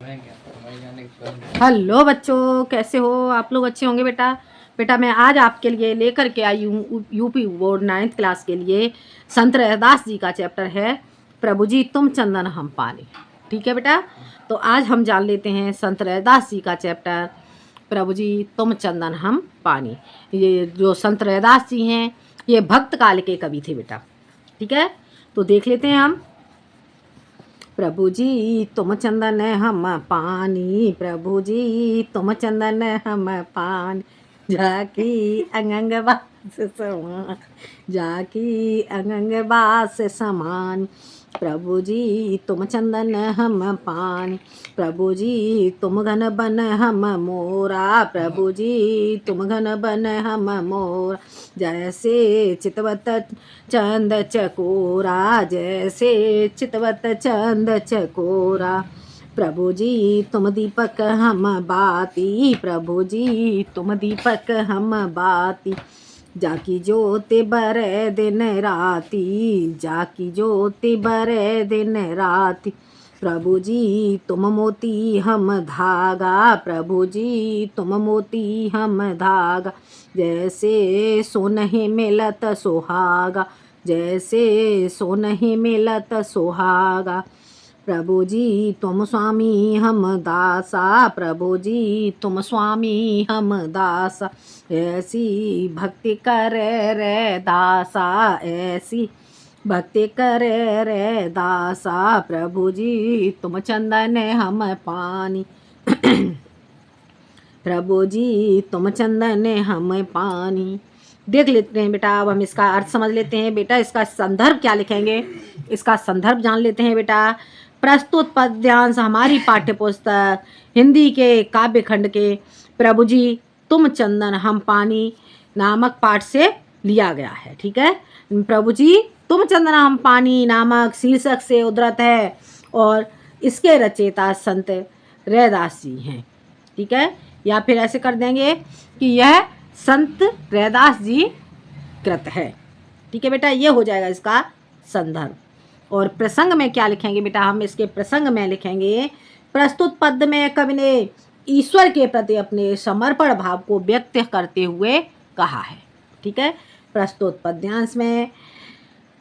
Hello बच्चों, कैसे हो आप लोग? अच्छे होंगे बेटा। बेटा मैं आज आपके लिए लेकर के आई हूँ यूपी बोर्ड 9th क्लास के लिए संत रैदास जी का चैप्टर है प्रभु जी तुम चंदन हम पानी। ठीक है बेटा, तो आज हम जान लेते हैं संत रैदास जी का चैप्टर प्रभु जी तुम चंदन हम पानी। ये जो संत रैदास जी हैं ये भक्त काल के कवि थे बेटा। ठीक है, तो देख लेते हैं हम। प्रभु जी तुम चंदन हम पानी, प्रभु जी तुम चंदन हम पानी, जाकी अंगंग बास समान, जाकी अंगंग बास समान। प्रभु जी तुम चंदन हम पानी, प्रभु जी तुम घन बन हम मोरा, प्रभु जी तुम घन बन हम मोरा। जैसे चितवत चंद चकोरा, जैसे चितवत चंद चकोरा। प्रभु जी तुम दीपक हम बाती, प्रभु जी तुम दीपक हम बाती। जाकी ज्योति बरे दिन राती, जाकी ज्योति बरे दिन राती। प्रभु जी तुम मोती हम धागा, प्रभु जी तुम मोती हम धागा। जैसे सोनहि मिलत सुहागा, जैसे सोनहि मिलत सुहागा। प्रभु जी तुम स्वामी हम दासा, प्रभु जी तुम स्वामी हम दासा। ऐसी भक्ति करे रे दासा, ऐसी भक्ति करे रे दासा। प्रभु जी तुम चंदन हम पानी, प्रभु जी तुम चंदन हम पानी। देख लेते हैं बेटा, अब हम इसका अर्थ समझ लेते हैं बेटा। इसका संदर्भ क्या लिखेंगे, इसका संदर्भ जान लेते हैं बेटा। प्रस्तुत पद्यांश हमारी पाठ्य पुस्तक हिंदी के काव्य खंड के प्रभु जी तुम चंदन हम पानी नामक पाठ से लिया गया है। ठीक है, प्रभु जी तुम चंदन हम पानी नामक शीर्षक से उद्धृत है और इसके रचयिता संत रैदास जी हैं। ठीक है, या फिर ऐसे कर देंगे कि यह संत रैदास जी कृत है। ठीक है बेटा, ये हो जाएगा इसका संदर्भ। और प्रसंग में क्या लिखेंगे बेटा, हम इसके प्रसंग में लिखेंगे प्रस्तुत पद में कवि ने ईश्वर के प्रति अपने समर्पण भाव को व्यक्त करते हुए कहा है। ठीक है, प्रस्तुत पद्यांश में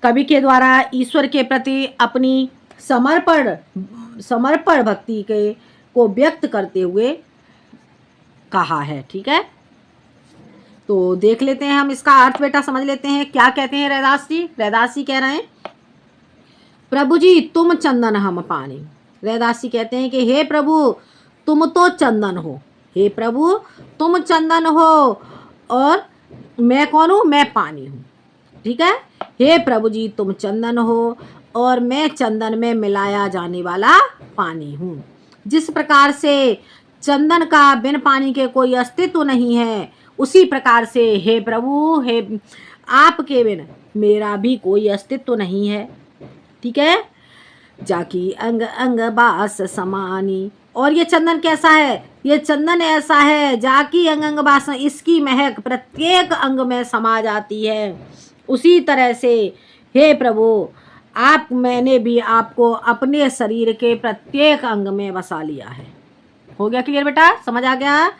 कवि के द्वारा ईश्वर के प्रति अपनी समर्पण भक्ति के को व्यक्त करते हुए कहा है। ठीक है, तो देख लेते हैं हम इसका अर्थ बेटा, समझ लेते हैं क्या कहते हैं रैदास जी। रैदास जी कह रहे हैं प्रभु जी तुम चंदन हम पानी। रैदास जी कहते हैं कि हे प्रभु तुम तो चंदन हो, हे प्रभु तुम चंदन हो और मैं कौन हूँ, मैं पानी हूँ। ठीक है, हे प्रभु जी तुम चंदन हो और मैं चंदन में मिलाया जाने वाला पानी हूँ। जिस प्रकार से चंदन का बिन पानी के कोई अस्तित्व नहीं है, उसी प्रकार से हे प्रभु हे आपके बिन मेरा भी कोई अस्तित्व नहीं है। ठीक है, जाकी अंग अंग बास समानी। और ये चंदन कैसा है, ये चंदन ऐसा है जाकी अंग अंग बास, इसकी महक प्रत्येक अंग में समा जाती है। उसी तरह से हे प्रभु आप मैंने भी आपको अपने शरीर के प्रत्येक अंग में बसा लिया है। हो गया क्लियर बेटा, समझ आ गया।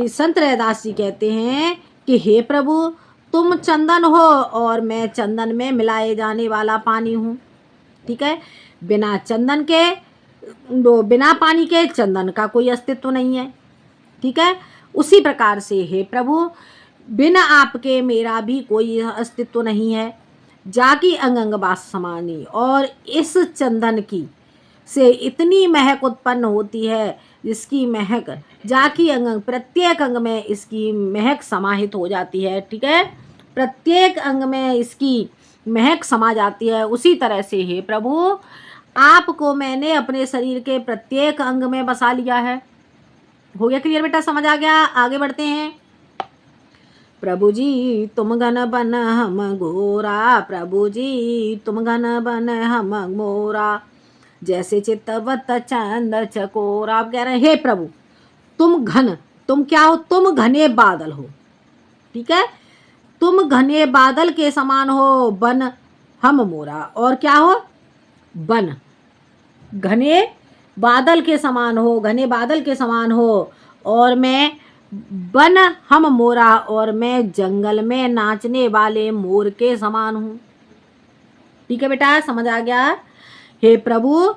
संत रैदास जी कहते हैं कि हे प्रभु तुम चंदन हो और मैं चंदन में मिलाए जाने वाला पानी हूँ। ठीक है, बिना चंदन के बिना पानी के चंदन का कोई अस्तित्व नहीं है। ठीक है, उसी प्रकार से हे प्रभु बिना आपके मेरा भी कोई अस्तित्व नहीं है। जाकी अंग अंग बास समानी, और इस चंदन की से इतनी महक उत्पन्न होती है जिसकी महक जाकी अंग प्रत्येक अंग में इसकी महक समाहित हो जाती है। ठीक है, प्रत्येक अंग में इसकी महक समा जाती है। उसी तरह से हे प्रभु आपको मैंने अपने शरीर के प्रत्येक अंग में बसा लिया है। हो गया क्लियर बेटा, समझ आ गया। आगे बढ़ते हैं। प्रभु जी तुम घन बन हम घोरा, प्रभु जी तुम घन बन हम मोरा। जैसे चितवत चंद चकोरा। आप कह रहे हैं हे प्रभु तुम घन, तुम क्या हो, तुम घने बादल हो। ठीक है, तुम घने बादल के समान हो, बन हम मोरा। और क्या हो, बन घने बादल के समान हो, घने बादल के समान हो, और मैं बन हम मोरा, और मैं जंगल में नाचने वाले मोर के समान हूँ। ठीक है बेटा, समझ आ गया? हे प्रभु,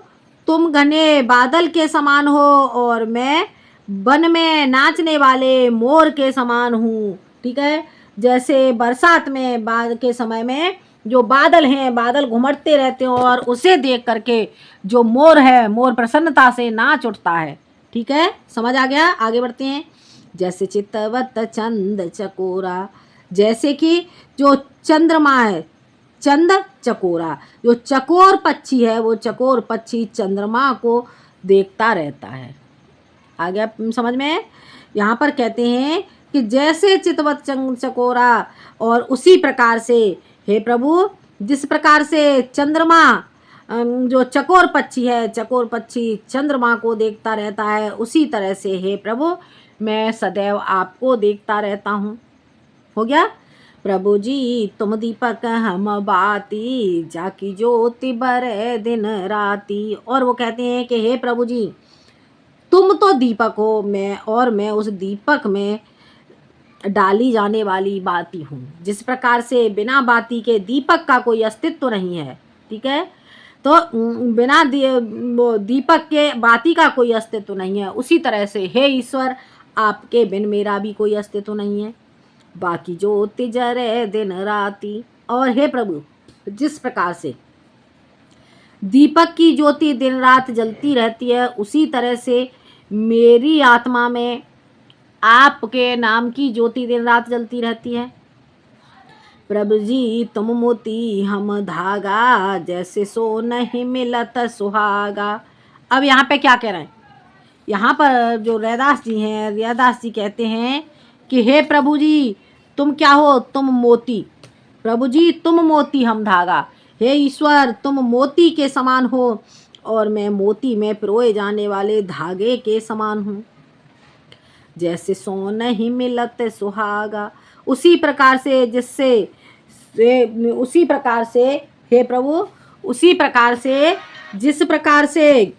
तुम घने बादल के समान हो और मैं वन में नाचने वाले मोर के समान हूँ। ठीक है, जैसे बरसात में बाद के समय में जो बादल हैं, बादल घुमड़ते रहते हैं और उसे देख करके जो मोर है, मोर प्रसन्नता से नाच उठता है। ठीक है, समझ आ गया? आगे बढ़ते हैं। जैसे चितवत चंद चकोरा, जैसे कि जो चंद्रमा है, चंद चकोरा, जो चकोर पक्षी है वो चकोर पक्षी चंद्रमा को देखता रहता है। आ गया समझ में? यहाँ पर कहते हैं कि जैसे चितवत चकोरा, और उसी प्रकार से हे प्रभु, जिस प्रकार से चंद्रमा जो चकोर पक्षी है, चकोर पक्षी चंद्रमा को देखता रहता है, उसी तरह से हे प्रभु मैं सदैव आपको देखता रहता हूँ। हो गया? प्रभु जी तुम दीपक हम बाती, जाकी ज्योति बरे दिन राती। और वो कहते हैं कि हे प्रभु जी, तुम तो दीपक हो, मैं उस दीपक में डाली जाने वाली बाती हूँ। जिस प्रकार से बिना बाती के दीपक का कोई अस्तित्व नहीं है, ठीक है, तो बिना दीपक के बाती का कोई अस्तित्व नहीं है, उसी तरह से हे ईश्वर आपके बिन मेरा भी कोई अस्तित्व नहीं है। बाकी ज्योति जरे दिन राती। और हे प्रभु, जिस प्रकार से दीपक की ज्योति दिन रात जलती रहती है, उसी तरह से मेरी आत्मा में आपके नाम की ज्योति दिन रात जलती रहती है। प्रभु जी तुम मोती हम धागा, जैसे सो नहीं मिलत सुहागा। अब यहाँ पे क्या कह रहे हैं? यहाँ पर जो रैदास जी हैं, रैदास जी कहते हैं कि हे प्रभु जी तुम क्या हो? तुम मोती। प्रभु जी तुम मोती हम धागा। हे ईश्वर तुम मोती के समान हो और मैं मोती में पिरोए जाने वाले धागे के समान हूँ। जैसे सो नहीं मिलत सुहागा, उसी प्रकार से उसी प्रकार से हे प्रभु, उसी प्रकार से जिस प्रकार से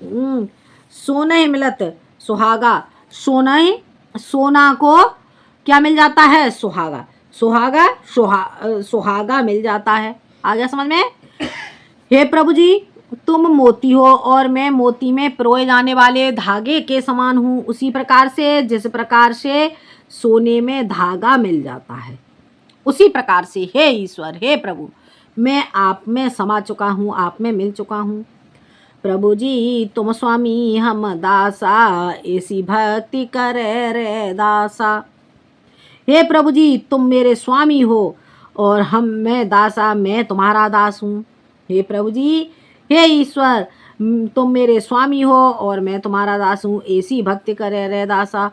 सो नहीं मिलत सुहागा, सोना को क्या मिल जाता है? सुहागा। सुहागा मिल जाता है। आ गया समझ में? हे प्रभु जी तुम मोती हो और मैं मोती में पिरोए जाने वाले धागे के समान हूँ, उसी प्रकार से जिस प्रकार से सोने में धागा मिल जाता है, उसी प्रकार से हे ईश्वर, हे प्रभु मैं आप में समा चुका हूँ, आप में मिल चुका हूँ। प्रभु जी तुम स्वामी हम दासा, ऐसी भक्ति करे रे दासा। हे प्रभु जी तुम मेरे स्वामी हो और मैं दासा, मैं तुम्हारा दास हूँ। हे प्रभु जी, हे ईश्वर तुम मेरे स्वामी हो और मैं तुम्हारा दास हूँ, ऐसी भक्ति करे रे दासा।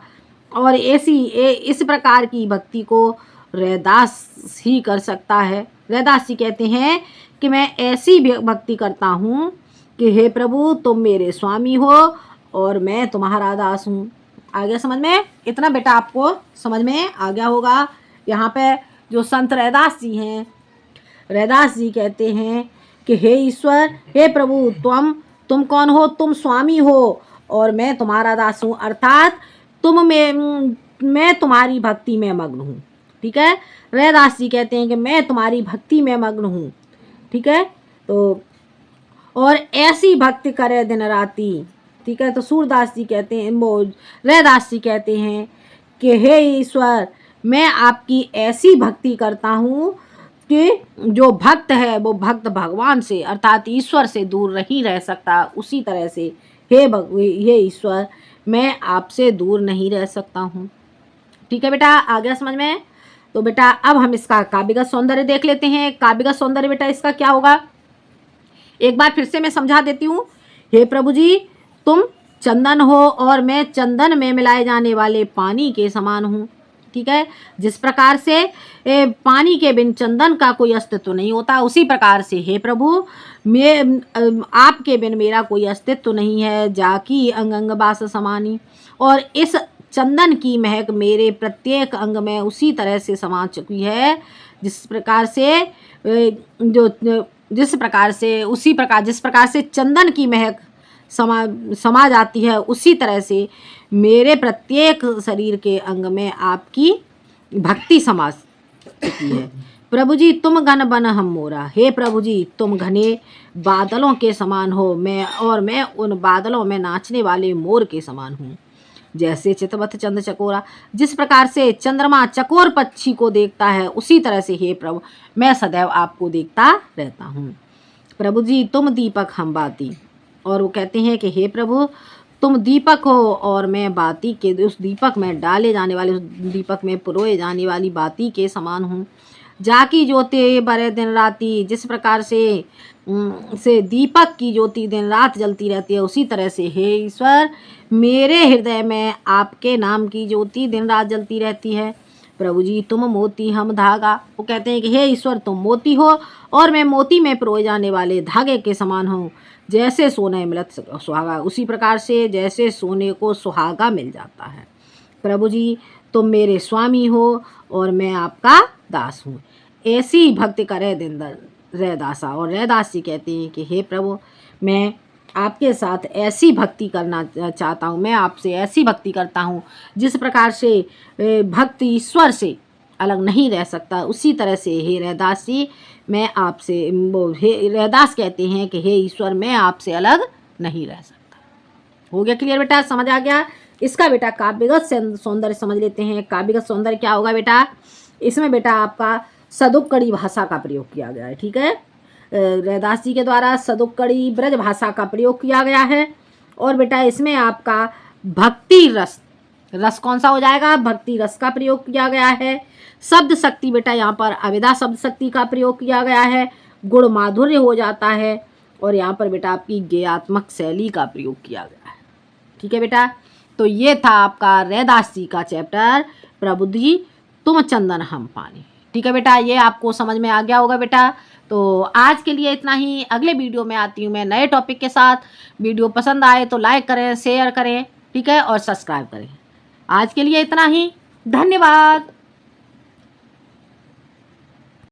और इस प्रकार की भक्ति को रैदास ही कर सकता है। रैदास जी कहते हैं कि मैं ऐसी भक्ति करता हूँ कि हे प्रभु तुम मेरे स्वामी हो और मैं तुम्हारा दास हूँ। आ गया समझ में? इतना बेटा आपको समझ में आ गया होगा। यहाँ पे जो संत रैदास जी हैं, रैदास जी कहते हैं कि हे ईश्वर, हे प्रभु तुम कौन हो? तुम स्वामी हो और मैं तुम्हारा दास हूँ, अर्थात मैं तुम्हारी भक्ति में मग्न हूँ। ठीक है, रैदास जी कहते हैं कि मैं तुम्हारी भक्ति में मग्न हूँ। ठीक है, तो और ऐसी भक्ति करे दिन राती। ठीक है, तो सूरदास जी कहते हैं, रैदास जी कहते हैं कि हे ईश्वर मैं आपकी ऐसी भक्ति करता हूँ कि जो भक्त है वो भक्त भगवान से अर्थात ईश्वर से दूर नहीं रह सकता, उसी तरह से हे ईश्वर मैं आपसे दूर नहीं रह सकता हूँ। ठीक है बेटा, आ गया समझ में? तो बेटा अब हम इसका काव्यगत सौंदर्य देख लेते हैं। काव्यगत सौंदर्य बेटा इसका क्या होगा, एक बार फिर से मैं समझा देती हूँ। हे प्रभु जी तुम चंदन हो और मैं चंदन में मिलाए जाने वाले पानी के समान हूँ। ठीक है, जिस प्रकार से पानी के बिन चंदन का कोई अस्तित्व नहीं होता, उसी प्रकार से हे प्रभु मैं आपके बिन मेरा कोई अस्तित्व नहीं है। जाकी अंग अंग बास समानी, और इस चंदन की महक मेरे प्रत्येक अंग में उसी तरह से समा चुकी है जिस प्रकार से चंदन की महक समा जाती है, उसी तरह से मेरे प्रत्येक शरीर के अंग में आपकी भक्ति समा चुकी है। प्रभु जी तुम घन बन हम मोरा, हे प्रभु जी तुम घने बादलों के समान हो, मैं उन बादलों में नाचने वाले मोर के समान हूँ। जैसे चितवत चंद्र चकोरा, जिस प्रकार से चंद्रमा चकोर पक्षी को देखता है, उसी तरह से हे प्रभु मैं सदैव आपको देखता रहता हूँ। प्रभु जी तुम दीपक हम बाती, और वो कहते हैं कि हे प्रभु तुम दीपक हो और मैं बाती के उस दीपक में डाले जाने वाले, उस दीपक में पुरोए जाने वाली बाती के समान हूँ। जाकी ज्योति बरे दिन राती, जिस प्रकार से दीपक की ज्योति दिन रात जलती रहती है, उसी तरह से हे ईश्वर मेरे हृदय में आपके नाम की ज्योति दिन रात जलती रहती है। प्रभु जी तुम मोती हम धागा, वो कहते हैं कि हे ईश्वर तुम मोती हो और मैं मोती में पिरोए जाने वाले धागे के समान हूँ। जैसे सोने मिलत सुहागा, उसी प्रकार से जैसे सोने को सुहागा मिल जाता है। प्रभु जी तुम मेरे स्वामी हो और मैं आपका दास हूँ। ऐसी भक्ति करे दिन रैदासा, और रैदास जी कहते हैं कि हे प्रभु मैं आपके साथ ऐसी भक्ति करना चाहता हूँ, मैं आपसे ऐसी भक्ति करता हूँ जिस प्रकार से भक्ति ईश्वर से अलग नहीं रह सकता, उसी तरह से हे रैदास जी मैं आपसे, हे रैदास कहते हैं कि हे ईश्वर मैं आपसे अलग नहीं रह सकता। हो गया क्लियर बेटा, समझ आ गया? इसका बेटा काव्यगत सौंदर्य समझ लेते हैं। काव्यगत सौंदर्य क्या होगा बेटा? इसमें बेटा आपका सदुक्कड़ी भाषा का प्रयोग किया गया है, ठीक है। रैदास जी के द्वारा सदुक्कड़ी ब्रज भाषा का प्रयोग किया गया है। और बेटा इसमें आपका भक्ति रस कौन सा हो जाएगा? भक्ति रस का प्रयोग किया गया है। शब्द शक्ति बेटा यहाँ पर अविदा शब्द शक्ति का प्रयोग किया गया है। गुण माधुर्य हो जाता है। और यहाँ पर बेटा आपकी गेयात्मक शैली का प्रयोग किया गया है, ठीक है बेटा। तो ये था आपका रैदास जी का चैप्टर प्रभु जी तुम चंदन हम पानी, ठीक है बेटा। ये आपको समझ में आ गया होगा बेटा। तो आज के लिए इतना ही। अगले वीडियो में आती हूँ मैं नए टॉपिक के साथ। वीडियो पसंद आए तो लाइक करें, शेयर करें, ठीक है, और सब्सक्राइब करें। आज के लिए इतना ही, धन्यवाद।